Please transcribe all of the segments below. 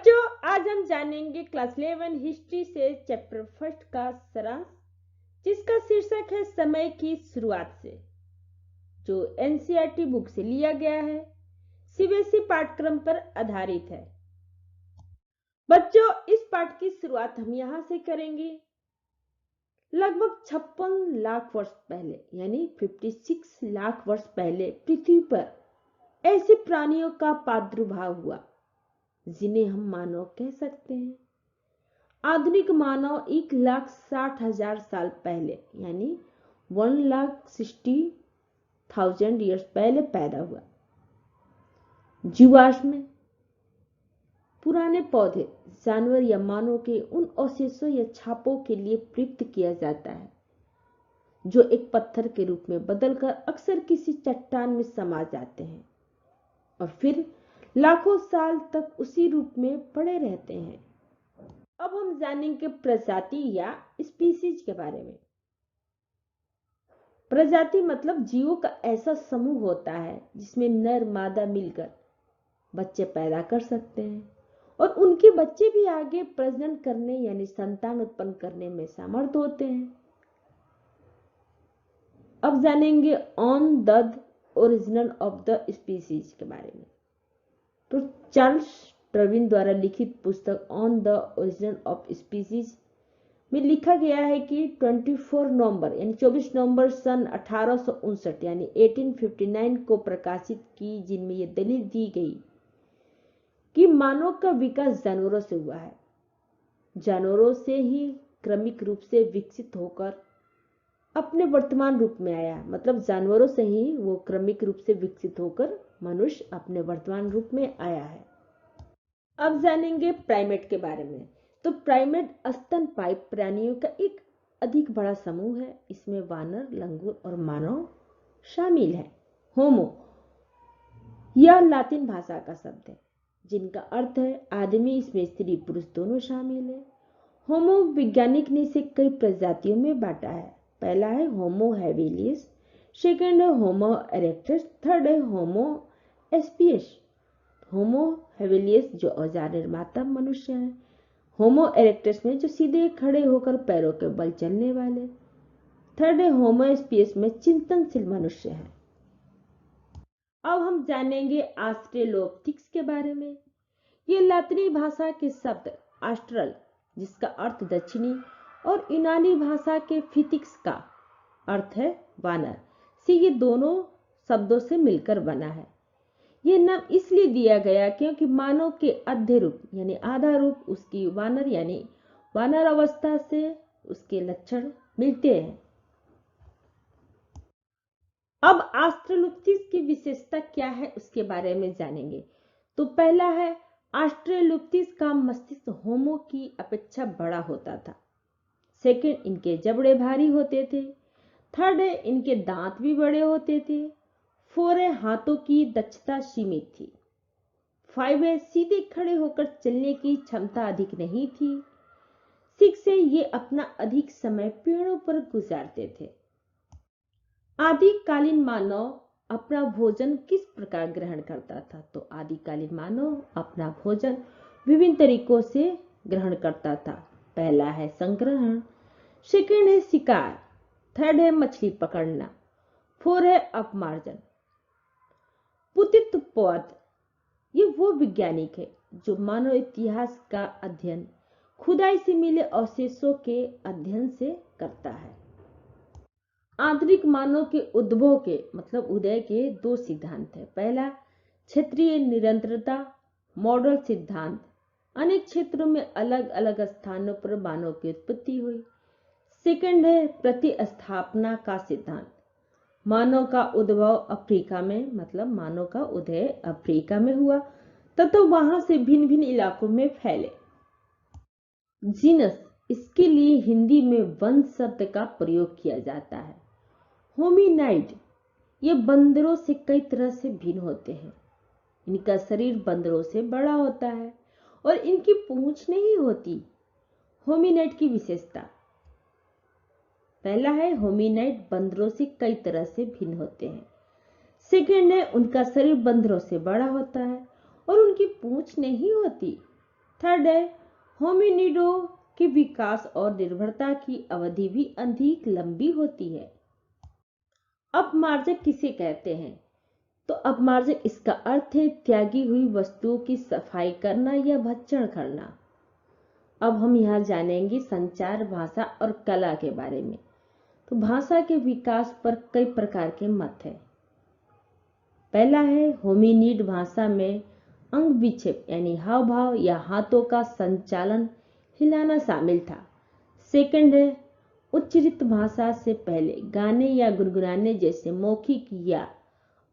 बच्चों, आज हम जानेंगे क्लास 11 हिस्ट्री से चैप्टर फर्स्ट का सारांश, जिसका शीर्षक है समय की शुरुआत से, जो एनसीईआरटी बुक से लिया गया है, सीबीएसई पाठ्यक्रम पर आधारित है। बच्चों, इस पाठ की शुरुआत हम यहां से करेंगे। लगभग 56 लाख वर्ष पहले यानी 56 लाख वर्ष पहले पृथ्वी पर ऐसे प्राणियों का प्रादुर्भाव हुआ जिन्हें हम मानव कह सकते हैं। आधुनिक मानव 1,60,000 साल पहले यानी 1,60,000 ईयर्स पहले पैदा हुआ। जीवाश्म पुराने पौधे, जानवर या मानव के उन अवशेषों या छापों के लिए प्रयुक्त किया जाता है जो एक पत्थर के रूप में बदलकर अक्सर किसी चट्टान में समा जाते हैं और फिर लाखों साल तक उसी रूप में पड़े रहते हैं। अब हम जानेंगे प्रजाति या स्पीसीज के बारे में। प्रजाति मतलब जीवों का ऐसा समूह होता है जिसमें नर मादा मिलकर बच्चे पैदा कर सकते हैं और उनके बच्चे भी आगे प्रजनन करने यानी संतान उत्पन्न करने में समर्थ होते हैं। अब जानेंगे on the origin of the species के बारे में। तो चार्ल्स डार्विन द्वारा लिखित पुस्तक on the origin of species में लिखा गया है कि 24 नवंबर यानी 24 नवंबर सन 1859 यानी 1859 को प्रकाशित की, जिनमें यह दलील दी गई कि मानव का विकास जानवरों से हुआ है। जानवरों से ही क्रमिक रूप से विकसित होकर अपने वर्तमान रूप में आया, मतलब जानवरों से ही वो क्रमिक रूप से विकसित होकर मनुष्य अपने वर्तमान रूप में आया है। अब जानेंगे प्राइमेट के बारे में। तो प्राइमेट स्तनपायी प्राणियों का एक अधिक बड़ा समूह है। इसमें वानर, लंगूर और मानव शामिल है। होमो यह लातिन भाषा का शब्द है जिनका अर्थ है आदमी। इसमें स्त्री पुरुष दोनों शामिल है। होमो वैज्ञानिक ने इसे कई प्रजातियों में बांटा है। पहला है होमो हैबिलिस, सेकंड है होमो इरेक्टस, थर्ड है होमो एस्पियस। होमो हैबिलिस जो औजार निर्माता मनुष्य है, होमो इरेक्टस में जो सीधे खड़े होकर पैरों के बल चलने वाले, थर्ड है होमो एस्पियस में चिंतनशील मनुष्य है। अब हम जानेंगे ऑस्ट्रेलोपिथेकस के बारे में। ये लातिनी भाषा के शब्द ऑस्ट्रल जिसका अर्थ दक्षिणी और यूनानी भाषा के फिथिक्स का अर्थ है वानर से ये दोनों शब्दों से मिलकर बना है। यह नाम इसलिए दिया गया क्योंकि मानव के आधे रूप यानी आधा रूप उसकी वानर यानी वानर अवस्था से उसके लक्षण मिलते हैं। अब ऑस्ट्रेलोपिथेकस की विशेषता क्या है उसके बारे में जानेंगे। तो पहला है ऑस्ट्रेलोपिथेकस का मस्तिष्क होमो की अपेक्षा बड़ा होता था। सेकंड, इनके जबड़े भारी होते थे। थर्ड है इनके दांत भी बड़े होते थे। फोर है हाथों की दक्षता सीमित थी। फाइव है सीधे खड़े होकर चलने की क्षमता अधिक नहीं थी। सिक्स है ये अपना अधिक समय पेड़ों पर गुजारते थे। आदिकालीन मानव अपना भोजन किस प्रकार ग्रहण करता था? तो आदिकालीन मानव अपना भोजन विभिन्न तरीकों से ग्रहण करता था। पहला है संग्रहण, सेकंड है शिकार, थर्ड है मछली पकड़ना, फोर है अपमार्जन। पुरातत्वविद ये वो वैज्ञानिक है जो मानव इतिहास का अध्ययन खुदाई से मिले अवशेषों के अध्ययन से करता है। आधुनिक मानव के उद्भव के मतलब उदय के दो सिद्धांत है। पहला क्षेत्रीय निरंतरता मॉडल सिद्धांत, अनेक क्षेत्रों में अलग अलग स्थानों पर मानव की उत्पत्ति हुई। सेकंड है प्रतिस्थापना का सिद्धांत, मानव का उद्भव अफ्रीका में मतलब मानव का उदय अफ्रीका में हुआ तथा वहां से भिन्न भिन्न इलाकों में फैले। जीनस इसके लिए हिंदी में वंश शब्द का प्रयोग किया जाता है। होमिनाइड ये बंदरों से कई तरह से भिन्न होते हैं। इनका शरीर बंदरों से बड़ा होता है और इनकी पूंछ नहीं होती। होमिनाइड की विशेषता, पहला है होमिनाइड बंदरों से कई तरह से भिन्न होते हैं। सेकंड है उनका शरीर बंदरों से बड़ा होता है और उनकी पूंछ नहीं होती। थर्ड है होमिनिडो के विकास और निर्भरता की अवधि भी अधिक लंबी होती है। अपमार्जक किसे कहते हैं? तो अपमार्जक इसका अर्थ है त्यागी हुई वस्तुओं की सफाई करना या भक्षण करना। अब हम यहाँ जानेंगे संचार, भाषा और कला के बारे में। तो भाषा के विकास पर कई प्रकार के मत हैं। पहला है होमिनिड भाषा में अंग विक्षेप यानी हाव भाव या हाथों का संचालन, हिलाना शामिल था। सेकंड है उच्चरित भाषा से पहले गाने या गुनगुनाने जैसे मौखिक या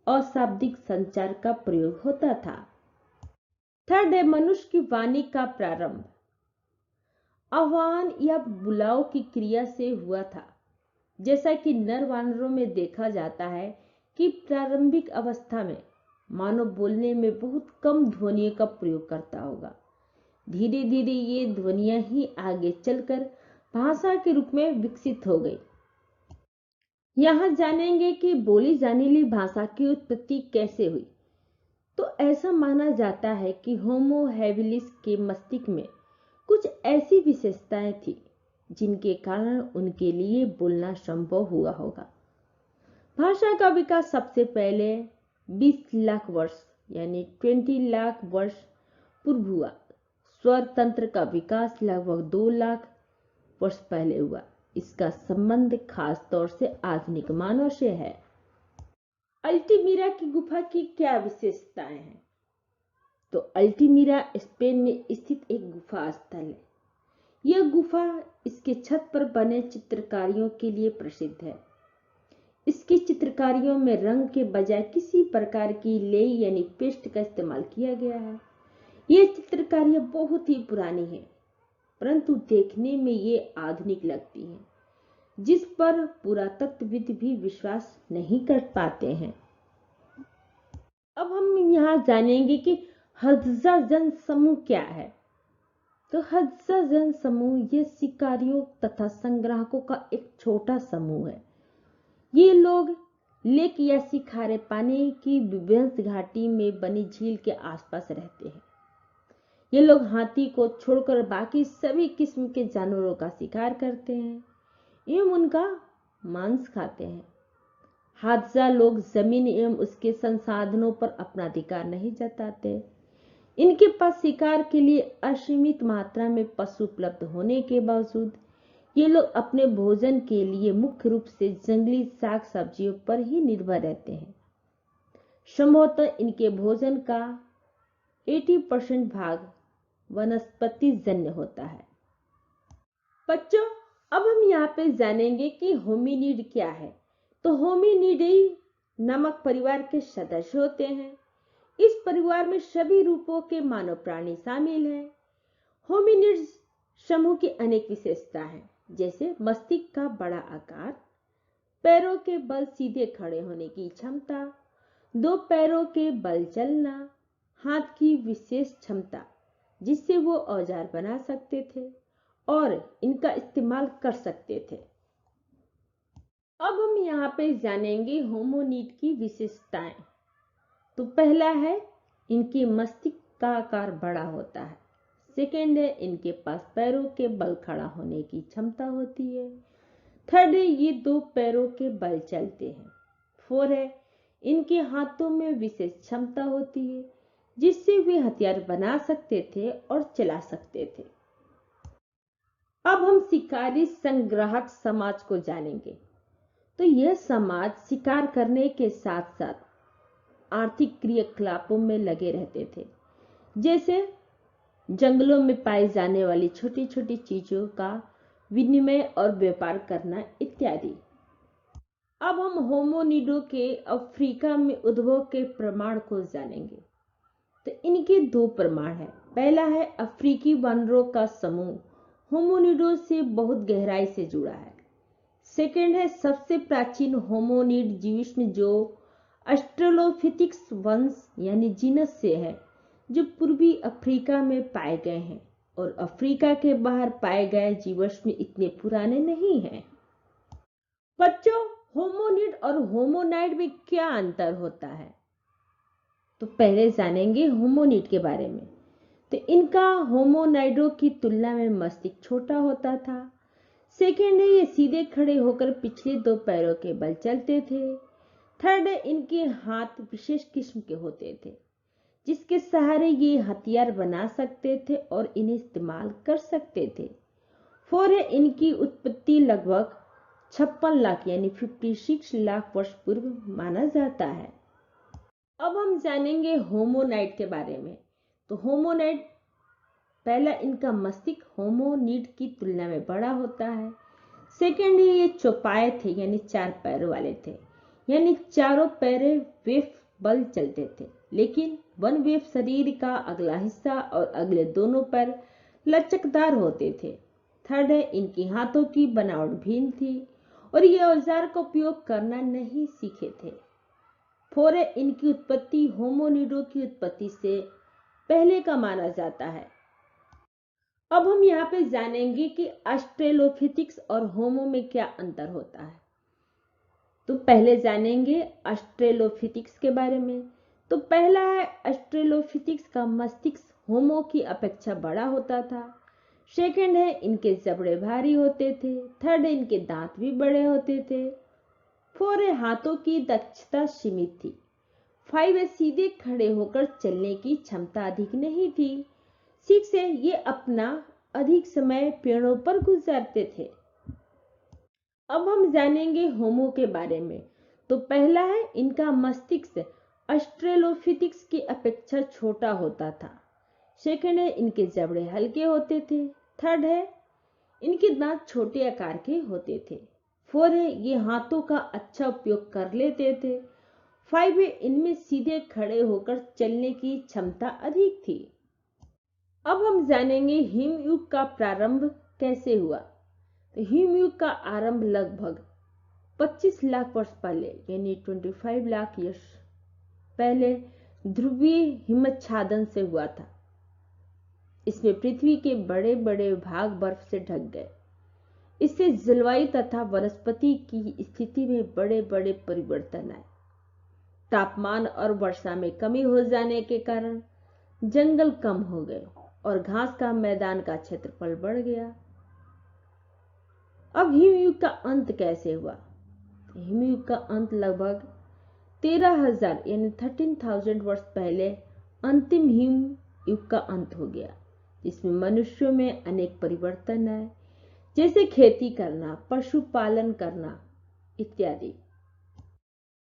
अशाब्दिक संचार का प्रयोग होता था। थर्ड है मनुष्य की वाणी का प्रारंभ आह्वान या बुलाव की क्रिया से हुआ था। जैसा कि नर वानरों में देखा जाता है कि प्रारंभिक अवस्था में मानव बोलने में बहुत कम ध्वनियों का प्रयोग करता होगा। धीरे धीरे ये ध्वनियां ही आगे चलकर भाषा के रूप में विकसित हो गई। यहाँ जानेंगे कि बोली जाने वाली भाषा की उत्पत्ति कैसे हुई। तो ऐसा माना जाता है कि होमो हैबिलिस के मस्तिष्क में कुछ ऐसी विशेषताएं थी जिनके कारण उनके लिए बोलना संभव हुआ होगा। भाषा का विकास सबसे पहले 20 लाख वर्ष यानी 20 लाख वर्ष पूर्व हुआ। स्वर तंत्र का विकास लगभग 2 लाख वर्ष पहले हुआ। इसका संबंध खास तौर से आधुनिक मानव से है। अल्टीमीरा की गुफा की क्या विशेषताएं हैं? तो अल्टीमीरा स्पेन में स्थित एक गुफा स्थल है। यह गुफा इसके छत पर बने चित्रकारियों के लिए प्रसिद्ध है। इसकी चित्रकारियों में रंग के बजाय किसी प्रकार की लेई यानी पेस्ट का इस्तेमाल किया गया है। ये चित्रकारियां बहुत ही पुरानी हैं, परंतु देखने में ये आधुनिक लगती हैं, जिस पर पुरातत्वविद भी विश्वास नहीं कर पाते हैं। अब हम यहाँ जानेंगे कि हदजा जन समूह क्या है। तो हदजा जन समूह ये शिकारियों तथा संग्राहकों का एक छोटा समूह है। ये लोग लेक या खारे पानी की विंध्य घाटी में बनी झील के आसपास रहते हैं। ये लोग हाथी को छोड़कर बाकी सभी किस्म के जानवरों का शिकार करते हैं एवं उनका मांस खाते हैं। हादजा लोग जमीन एवं उसके संसाधनों पर अपना अधिकार नहीं जताते। इनके पास शिकार के लिए असीमित मात्रा में पशु उपलब्ध होने के बावजूद ये लोग अपने भोजन के लिए मुख्य रूप से जंगली साग सब्जियों पर ही निर्भर रहते हैं। संभवतः इनके भोजन का 80% भाग वनस्पति जन्य होता है। बच्चों, अब हम यहाँ पे जानेंगे कि होमिनिड क्या है। तो होमिनिडी नामक परिवार के सदस्य होते हैं। इस परिवार में सभी रूपों के मानव प्राणी शामिल हैं। होमिनिड्स समूह की अनेक विशेषता हैं, जैसे मस्तिष्क का बड़ा आकार, पैरों के बल सीधे खड़े होने की क्षमता, 2 पैरों के बल चलना, हाथ की विशेष क्षमता जिससे वो औजार बना सकते थे और इनका इस्तेमाल कर सकते थे। अब हम यहाँ पे जानेंगे होमोनिड की विशेषताएं। तो पहला है इनके मस्तिष्क का आकार बड़ा होता है। सेकेंड है इनके पास पैरों के बल खड़ा होने की क्षमता होती है। थर्ड है ये 2 पैरों के बल चलते हैं। 4 है इनके हाथों में विशेष क्षमता होती है जिससे वे हथियार बना सकते थे और चला सकते थे। अब हम शिकारी संग्राहक समाज को जानेंगे। तो यह समाज शिकार करने के साथ साथ आर्थिक क्रियाकलापों में लगे रहते थे, जैसे जंगलों में पाई जाने वाली छोटी छोटी चीजों का विनिमय और व्यापार करना इत्यादि। अब हम होमोनिडो के अफ्रीका में उद्भव के प्रमाण को जानेंगे। तो इनके 2 प्रमाण है। पहला है अफ्रीकी वानरों का समूह होमोनिडो से बहुत गहराई से जुड़ा है। सेकेंड है सबसे प्राचीन होमोनिड जीवाश्म जो ऑस्ट्रेलोपिथेकस वंश यानी जीनस से है, जो पूर्वी अफ्रीका में पाए गए हैं, और अफ्रीका के बाहर पाए गए जीवाश्म इतने पुराने नहीं हैं। बच्चों, होमोनिड और होमोनाइड में क्या अंतर होता है? तो पहले जानेंगे होमोनिड के बारे में। तो इनका होमोनाइडो की तुलना में मस्तिष्क छोटा होता था। सेकेंड है, ये सीधे खड़े होकर पिछले 2 पैरों के बल चलते थे। थर्ड है, इनके हाथ विशेष किस्म के होते थे जिसके सहारे ये हथियार बना सकते थे और इन्हें इस्तेमाल कर सकते थे। 4 है, इनकी उत्पत्ति लगभग 56 लाख यानी 56 लाख वर्ष पूर्व माना जाता है। अब हम जानेंगे होमोनाइड के बारे में। तो होमोनाइड, पहला, इनका मस्तिष्क होमोनिड की तुलना में बड़ा होता है। सेकेंड है, ये चौपाए थे यानी 4 पैरों वाले थे, यानी चारों पैरे वेव बल चलते थे, लेकिन वन वेव शरीर का अगला हिस्सा और अगले दोनों पैर लचकदार होते थे। थर्ड है, इनके हाथों की बनावट भिन्न थी और ये औजार का उपयोग करना नहीं सीखे थे। 4 है, इनकी उत्पत्ति होमोनिडो की उत्पत्ति से पहले का माना जाता है। अब हम यहाँ पे जानेंगे कि ऑस्ट्रेलोपिथेकस और होमो में क्या अंतर होता है। तो पहले जानेंगे ऑस्ट्रेलोपिथेकस के बारे में। तो पहला है, ऑस्ट्रेलोपिथेकस का मस्तिष्क होमो की अपेक्षा बड़ा होता था। सेकंड है, इनके जबड़े भारी होते थे। थर्ड है, इनके दांत भी बड़े होते थे। 4 है, हाथों की दक्षता सीमित थी। 5 है, सीधे खड़े होकर चलने की क्षमता अधिक नहीं थी। 6 है, ये अपना अधिक समय पेड़ों पर गुजारते थे। अब हम जानेंगे होमो के बारे में। तो पहला है, इनका मस्तिष्क ऑस्ट्रेलोपिथेकस की अपेक्षा छोटा होता था। सेकंड है, इनके जबड़े हल्के होते थे। थर्ड है, इनके दांत छोटे आकार के होते थे। 4 है, ये हाथों का अच्छा उपयोग कर लेते थे। 5 है, इनमें सीधे खड़े होकर चलने की क्षमता अधिक थी। अब हम जानेंगे हिमयुग का प्रारंभ कैसे हुआ। तो हिमयुग का आरंभ लगभग 25 लाख वर्ष पहले यानी 25 लाख ईयर्स पहले ध्रुवीय हिमच्छादन से हुआ था। इसमें पृथ्वी के बड़े बड़े भाग बर्फ से ढक गए। इससे जलवायु तथा वनस्पति की स्थिति में बड़े बड़े परिवर्तन आए। तापमान और वर्षा में कमी हो जाने के कारण जंगल कम हो गए और घास का मैदान का क्षेत्रफल बढ़ गया। अब हिमयुग का अंत कैसे हुआ। हिमयुग का अंत लगभग 13,000 यानी 13,000 वर्ष पहले अंतिम हिमयुग का अंत हो गया, जिसमें मनुष्यों में अनेक परिवर्तन आए, जैसे खेती करना, पशुपालन करना इत्यादि।